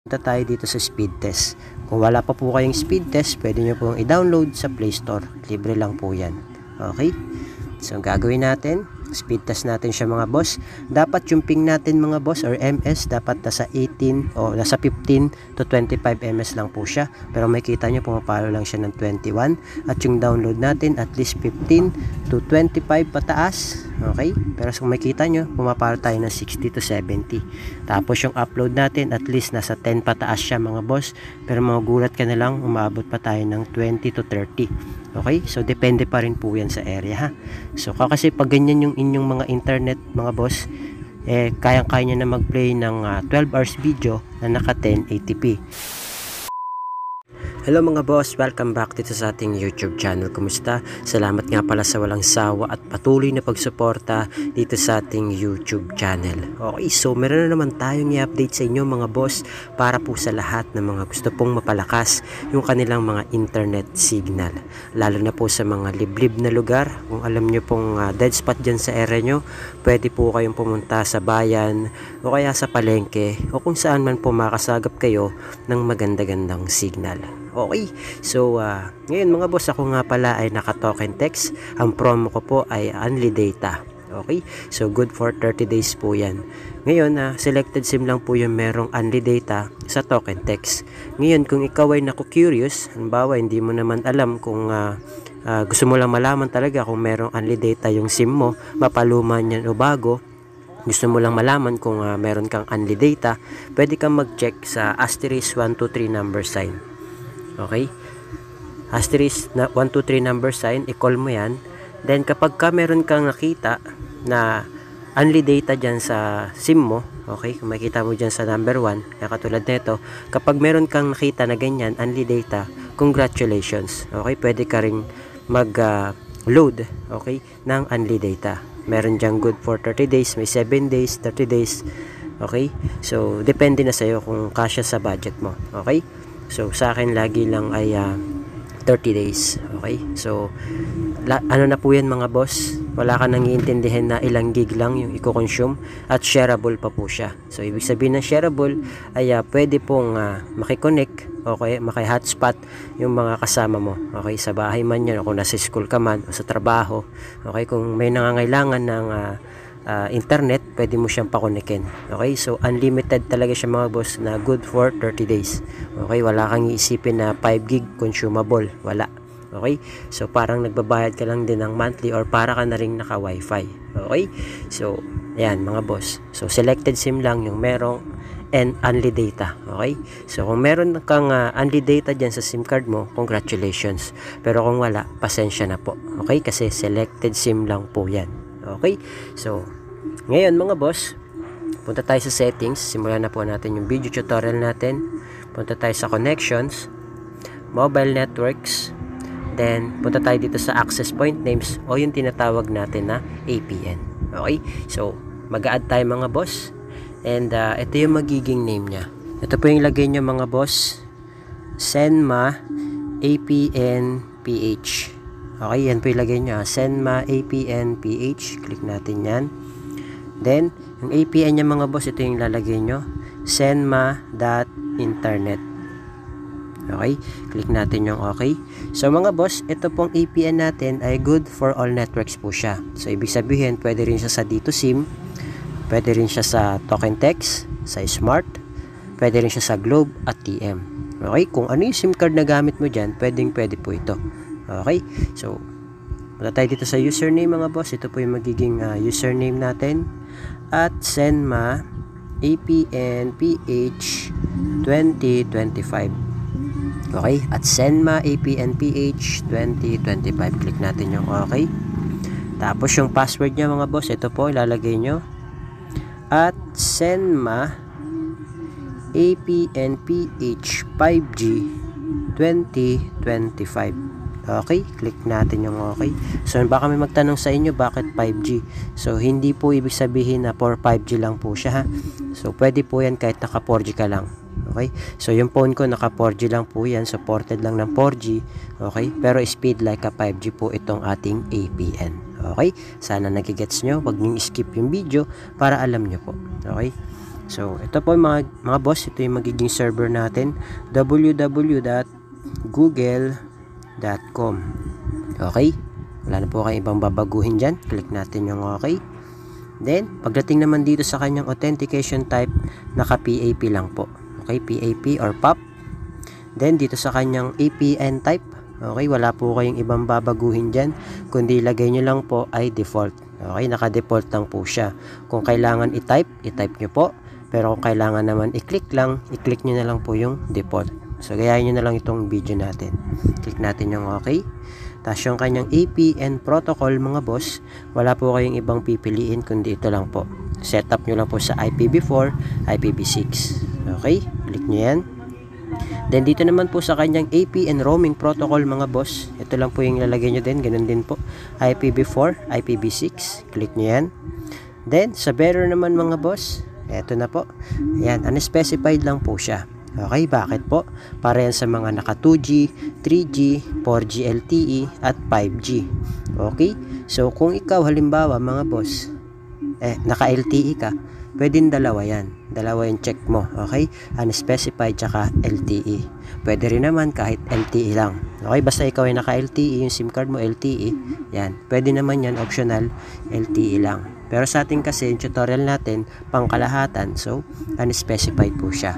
Punta tayo dito sa speed test. Kung wala pa po kayong speed test, pwede nyo pong i-download sa Play Store. Libre lang po yan. Okay? So, ang gagawin natin, speed test natin siya mga boss. Dapat yung ping natin mga boss or MS dapat nasa 18 o nasa 15 to 25 ms lang po siya. Pero makita nyo pumapalo lang siya ng 21. At yung download natin at least 15 to 25 pataas. Okay? Pero kung makita nyo, pumapalo tayo ng 60 to 70. Tapos yung upload natin at least nasa 10 pataas siya mga boss. Pero magugulat ka na lang, umabot pa tayo ng 20 to 30. Okay? So, depende pa rin po yan sa area ha. So, kasi pag ganyan yung inyong mga internet mga boss, kayang-kaya nyo na mag-play ng 12 hours video na naka 1080p. Hello mga boss, welcome back dito sa ating YouTube channel. Kumusta? Salamat nga pala sa walang sawa at patuloy na pagsuporta dito sa ating YouTube channel. Okay, so meron na naman tayong i-update sa inyo mga boss para po sa lahat ng mga gusto pong mapalakas yung kanilang mga internet signal. Lalo na po sa mga liblib na lugar. Kung alam nyo pong dead spot dyan sa area nyo, pwede po kayong pumunta sa bayan o kaya sa palengke o kung saan man po makasagap kayo ng maganda-gandang signal. Okay, so ngayon mga boss, ako nga pala ay naka-token text. Ang promo ko po ay Unli Data. Okay, so good for 30 days po yan. Ngayon, selected SIM lang po yung merong Unli Data sa token text. Ngayon, kung ikaw ay naku-curious, halimbawa hindi mo naman alam kung gusto mo lang malaman talaga kung merong Unli Data yung SIM mo, mapaluman yan o bago, gusto mo lang malaman kung meron kang Unli Data, pwede kang mag-check sa *123 number sign. Okay? Asterisk na 123 number sign, i-call mo yan. Then kapag ka meron kang nakita na Unli Data dyan sa SIM mo, okay, kung makita mo dyan sa number 1, kaya katulad nito, kapag meron kang nakita na ganyan, Unli Data, congratulations. Okay, pwede ka ring mag-load, okay, ng Unli Data. Meron dyan good for 30 days, may 7 days, 30 days, okay? So, depende na sa'yo kung kasya sa budget mo, okay? So, sa akin lagi lang ay 30 days. Okay? So, ano na po yan mga boss? Wala ka nang iintindihin na ilang gig lang yung i-consume at shareable pa po siya. So, ibig sabihin ng shareable ay pwede pong makiconnect, okay, maki-hotspot yung mga kasama mo. Okay? Sa bahay man yan, o kung nasa school ka man, o sa trabaho. Okay? Kung may nangangailangan ng internet, pwede mo siyang pakonekin. Okay, so unlimited talaga siya mga boss na good for 30 days. Okay, wala kang iisipin na 5 gig consumable, wala. Okay, so parang nagbabayad ka lang din ng monthly or para ka na rin naka wifi. Okay, so ayan mga boss, so selected SIM lang yung merong and Unli Data. Okay, so kung meron kang Unli Data dyan sa SIM card mo, congratulations. Pero kung wala, pasensya na po. Okay, kasi selected SIM lang po yan. Okay, so ngayon mga boss, punta tayo sa settings. Simulan na po natin yung video tutorial natin. Punta tayo sa connections, mobile networks, then punta tayo dito sa access point names o yung tinatawag natin na APN. Okay, so mag-a-add tayo mga boss, and ito yung magiging name nya. Ito po yung lagay nyo mga boss, Senma APN PH. Okay, yan po ilagay nyo, Senma APN PH. Click natin yan. Then, yung APN niya mga boss, ito yung lalagay nyo, senma.internet. Okay, click natin yung okay. So mga boss, ito pong APN natin ay good for all networks po siya. So ibig sabihin, pwede rin siya sa D2 SIM, pwede rin siya sa token text, sa smart, pwede rin siya sa Globe at TM. Okay, kung ano yung SIM card na gamit mo dyan, pwede po ito. Okay, so punta tayo dito sa username mga boss. Ito po yung magiging username natin at Senma APN PH 2025. Okay, at Senma APN PH 2025. Click natin yung okay. Tapos yung password nya mga boss, ito po ilalagay nyo at Senma APN PH 5G 2025. Okay, click natin yung okay. So baka may magtanong sa inyo bakit 5G. So hindi po ibig sabihin na for 5G lang po siya ha. So pwede po yan kahit naka 4G ka lang. Okay, so yung phone ko naka 4G lang po yan, supported lang ng 4G. Okay, pero speed like a 5G po itong ating APN. Okay, sana nagigets nyo. Huwag nyo skip yung video para alam nyo po. Okay, So ito po mga boss, ito yung magiging server natin, www.google.com. Okay, wala na po kayong ibang babaguhin dyan. Click natin yung okay. Then pagdating naman dito sa kanyang authentication type, naka PAP lang po. Okay, PAP or PAP. Then dito sa kanyang APN type, okay, wala po kayong ibang babaguhin dyan, kundi ilagay nyo lang po ay default. Okay, naka-default lang po siya. Kung kailangan i-type nyo po. Pero kung kailangan naman i-click lang, i-click nyo na lang po yung default. So gayahin nyo na lang itong video natin. Click natin yung okay. Tapos yung kanyang APN protocol mga boss, wala po kayong ibang pipiliin kundi ito lang po. Setup nyo lang po sa IPv4, IPv6. Okay, click nyo yan. Then dito naman po sa kanyang APN roaming protocol mga boss, ito lang po yung lalagay nyo din, ganun din po, IPv4, IPv6, click nyo yan. Then sa bearer naman mga boss, eto na po, ayan, unspecified lang po siya. Okay, bakit po? Para yan sa mga naka 2G, 3G, 4G LTE at 5G. Okay, so kung ikaw halimbawa mga boss, naka LTE ka, pwedeng dalawa yan. Dalawa yung check mo. Okay? Unspecified tsaka LTE. Pwede rin naman kahit LTE lang. Okay? Basta ikaw ay naka-LTE, yung SIM card mo LTE, yan. Pwede naman yan, optional, LTE lang. Pero sa ating kasi, yung tutorial natin, pangkalahatan. So, unspecified po siya.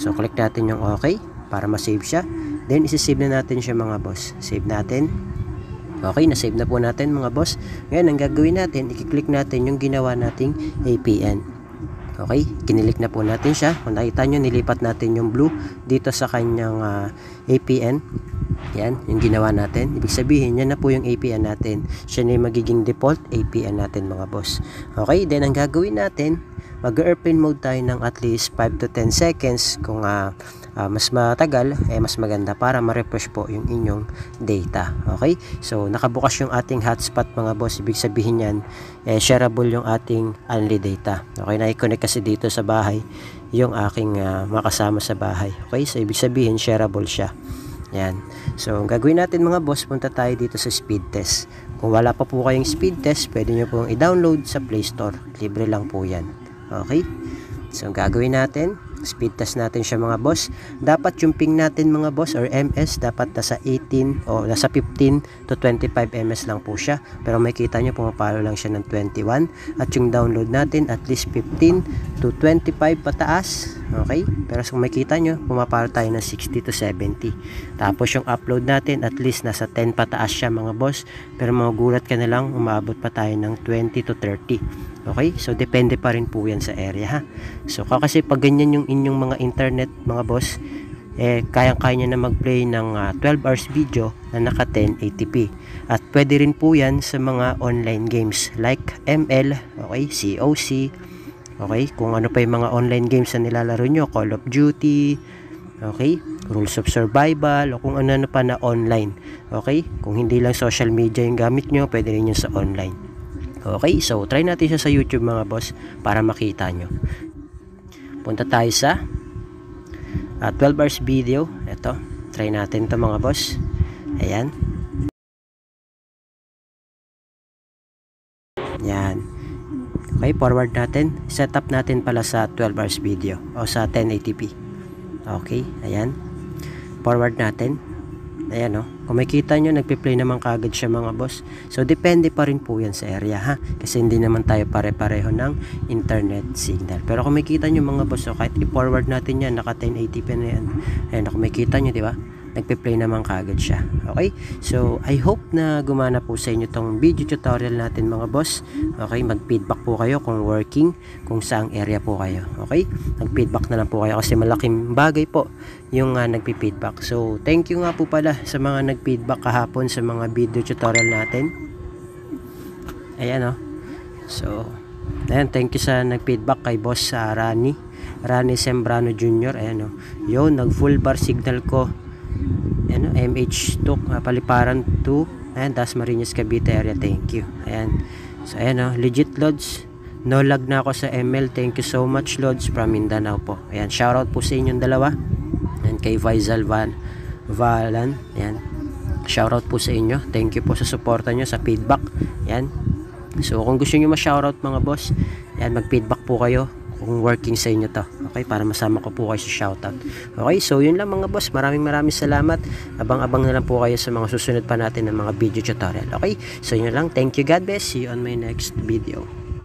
So, click natin yung okay para ma-save siya. Then, isi-save na natin siya mga boss. Save natin. Okay, na-save na po natin mga boss. Ngayon, ang gagawin natin, i-click natin yung ginawa nating APN. Okay, kinilik na po natin siya. Kung nakita nyo, nilipat natin yung blue dito sa kanyang APN. Yan, yung ginawa natin. Ibig sabihin, yan na po yung APN natin. Siya na yung magiging default APN natin mga boss. Okay, then ang gagawin natin, mag-airplane mode tayo ng at least 5 to 10 seconds. Kung mas matagal, mas maganda para ma-refresh po yung inyong data. Okay, so nakabukas yung ating hotspot mga boss. Ibig sabihin yan, shareable yung ating only data. Okay, na-connect kasi dito sa bahay yung aking makasama sa bahay. Okay, so ibig sabihin shareable siya. Yan. So, gagawin natin mga boss, punta tayo dito sa speed test. Kung wala pa po kayong speed test, pwede nyo pong i-download sa Play Store. Libre lang po yan. Okay? So, gagawin natin, speed test natin siya mga boss. Dapat yung ping natin mga boss or MS, dapat nasa 18 o nasa 15 to 25 MS lang po siya. Pero makikita nyo, pumapalo lang siya ng 21. At yung download natin, at least 15 to 25 pataas. Okay? Pero kung makikita nyo, pumapalo tayo ng 60 to 70. Tapos yung upload natin, at least nasa 10 pataas siya mga boss. Pero magugulat ka na lang, umabot pa tayo ng 20 to 30. Okay? So, depende pa rin po yan sa area ha. So, kasi pag ganyan yung inyong mga internet mga boss, kayang-kaya nyo na mag-play ng 12 hours video na naka 1080p. At pwede rin po yan sa mga online games like ML, okay, COC, okay, kung ano pa yung mga online games na nilalaro nyo, Call of Duty, okay, Rules of Survival, o kung ano pa na online. Okay, kung hindi lang social media yung gamit nyo, pwede rin yun sa online. Okay, so try natin siya sa YouTube mga boss para makita nyo. Punta tayo sa 12 hours video. Ito, try natin to mga boss. Ayan. Yan. Okay, forward natin. Setup natin pala sa 12 hours video o sa 1080p. Okay, ayan. Forward natin. Ayan o. Kung makikita nyo, nagpe-play naman kagad siya mga boss. So, depende pa rin po yan sa area ha. Kasi hindi naman tayo pare-pareho ng internet signal. Pero kung makikita nyo mga boss, so kahit i-forward natin yan, naka 1080p na yan. Ayan, kung makikita nyo, di ba? Nagpe-play naman kagad siya. Okay? So, I hope na gumana po sa inyo tong video tutorial natin mga boss. Okay? Mag-feedback po kayo kung working, kung saang area po kayo. Okay? Mag-feedback na lang po kayo kasi malaking bagay po yung nagpi-feedback. So, thank you nga po pala sa mga nag-feedback kahapon sa mga video tutorial natin. Ayan o. So, ayan, thank you sa nag-feedback kay boss Rani Sembrano Jr. Ayan o. Yun, nag-full bar signal ko. Ano, MH2 Paliparan 2 ayan, Dasmariñas Cavite area. Thank you. Ayan, so ayan o, legit lods, no lag na ako sa ML. Thank you so much lods from Mindanao po. Ayan, shoutout po sa inyong dalawa. Ayan, kay Faisal Valan. Ayan, shoutout po sa inyo. Thank you po sa suporta nyo, sa feedback. Ayan, so kung gusto nyo ma-shoutout mga boss, ayan, mag-feedback po kayo kung working sa inyo to. Okay, para masama ko po kayo sa shoutout. Okay, so yun lang mga boss. Maraming salamat. Abang-abang na lang po kayo sa mga susunod pa natin ng mga video tutorial. Okay, so yun lang. Thank you, God bless. See you on my next video.